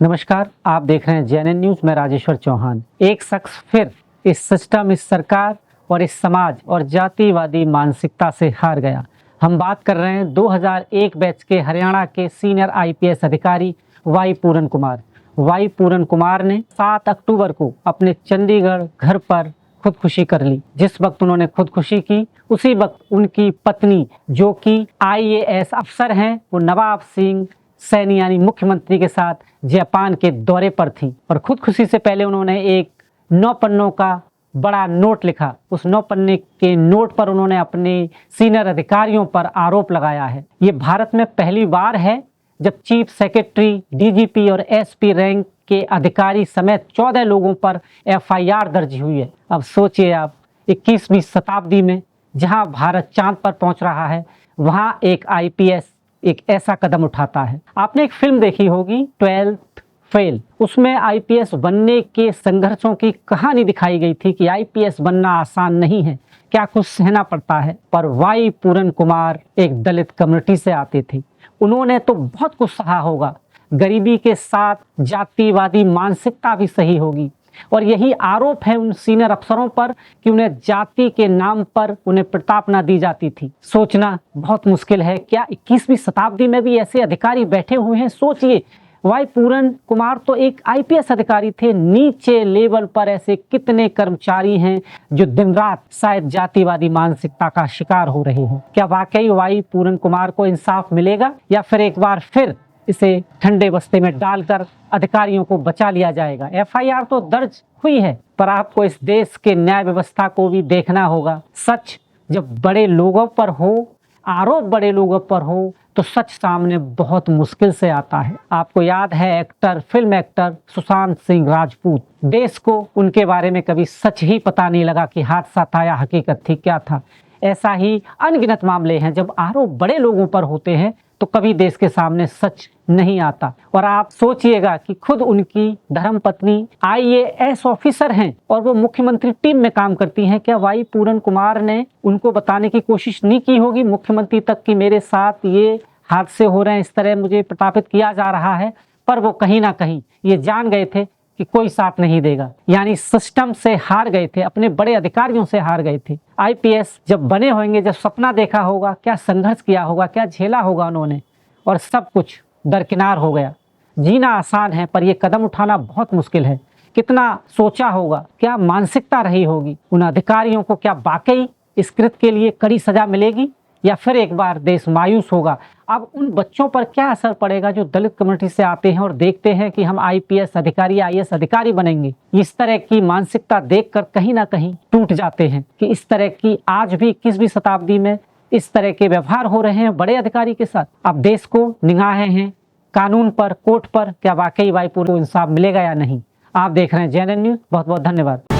नमस्कार, आप देख रहे हैं जेएनएन न्यूज। मैं राजेश्वर चौहान। एक शख्स फिर इस सिस्टम, इस सरकार और इस समाज और जातिवादी मानसिकता से हार गया। हम बात कर रहे हैं 2001 बैच के हरियाणा के सीनियर आईपीएस अधिकारी वाई पूरन कुमार। वाई पूरन कुमार ने 7 अक्टूबर को अपने चंडीगढ़ घर पर खुदकुशी कर ली। जिस वक्त उन्होंने खुदकुशी की, उसी वक्त उनकी पत्नी, जो कि आईएएस अफसर हैं, वो नवाब सिंह सैनी यानी मुख्यमंत्री के साथ जापान के दौरे पर थी और खुदकुशी से पहले उन्होंने एक 9 पन्नों का बड़ा नोट लिखा। उस 9 पन्ने के नोट पर उन्होंने अपने सीनियर अधिकारियों पर आरोप लगाया है। ये भारत में पहली बार है जब चीफ सेक्रेटरी, डीजीपी और एसपी रैंक के अधिकारी समेत 14 लोगों पर एफआईआर दर्ज हुई है। अब सोचिए आप, 21वीं शताब्दी में जहां भारत चांद पर पहुंच रहा है, वहां एक आईपीएस एक ऐसा कदम उठाता है। आपने एक फिल्म देखी होगी 12th फेल। उसमें आईपीएस बनने के संघर्षों की कहानी दिखाई गई थी कि आईपीएस बनना आसान नहीं है, क्या कुछ सहना पड़ता है। पर वाई पूरन कुमार एक दलित कम्युनिटी से आते थे। उन्होंने तो बहुत कुछ सहा होगा, गरीबी के साथ जातिवादी मानसिकता भी सही होगी। और यही आरोप है उन सीनियर अफसरों पर कि उन्हें जाति के नाम पर उन्हें प्रताड़ना दी जाती थी। सोचना बहुत मुश्किल है, क्या 21वीं शताब्दी में भी ऐसे अधिकारी बैठे हुए हैं। सोचिए, वाई पूरन कुमार तो एक आईपीएस अधिकारी थे। नीचे लेवल पर ऐसे कितने कर्मचारी हैं जो दिन रात शायद जातिवादी मानसिकता का शिकार हो रहे हैं। क्या वाकई वाई पूरन कुमार को इंसाफ मिलेगा, या फिर एक बार फिर इसे ठंडे बस्ते में डालकर अधिकारियों को बचा लिया जाएगा। एफआईआर तो दर्ज हुई है, पर आपको इस देश के न्याय व्यवस्था को भी देखना होगा। सच जब बड़े लोगों पर हो, आरोप बड़े लोगों पर हो, तो सच सामने बहुत मुश्किल से आता है। आपको याद है actor, film actor Sushant Singh Rajput. देश को उनके बारे में कभी सच ही पता नहीं लगा कि हादसा था या हकीकत थी, क्या था। ऐसा ही अनगिनत मामले हैं, जब आरोप बड़े लोगों पर होते हैं तो कभी देश के सामने सच नहीं आता। और आप सोचिएगा कि खुद उनकी धर्मपत्नी आईएएस ऑफिसर हैं और वो मुख्यमंत्री टीम में काम करती हैं। क्या वाई पूरन कुमार ने उनको बताने की कोशिश नहीं की होगी मुख्यमंत्री तक कि मेरे साथ ये हादसे हो रहे हैं, इस तरह मुझे प्रताड़ित किया जा रहा है। पर वो कहीं ना कहीं ये जान गए थे कि कोई साथ नहीं देगा, यानी सिस्टम से हार गए थे, अपने बड़े अधिकारियों से हार गए थे। आईपीएस जब बने होंगे, जब सपना देखा होगा, क्या संघर्ष किया होगा, क्या झेला होगा उन्होंने, और सब कुछ दरकिनार हो गया। जीना आसान है, पर यह कदम उठाना बहुत मुश्किल है। कितना सोचा होगा, क्या मानसिकता रही होगी उन अधिकारियों को। क्या वाकई इस कृत्य के लिए कड़ी सजा मिलेगी, या फिर एक बार देश मायूस होगा। अब उन बच्चों पर क्या असर पड़ेगा जो दलित कम्युनिटी से आते हैं और देखते हैं कि हम आईपीएस अधिकारी, आईएएस अधिकारी बनेंगे। इस तरह की मानसिकता देखकर कहीं ना कहीं टूट जाते हैं कि इस तरह की आज भी 21वीं शताब्दी में इस तरह के व्यवहार हो रहे हैं बड़े अधिकारी के साथ। अब देश को निगाहें हैं कानून पर, कोर्ट पर। क्या वाकई वाई पूरन को इंसाफ मिलेगा या नहीं। आप देख रहे हैं जेएनएन न्यूज। बहुत बहुत धन्यवाद।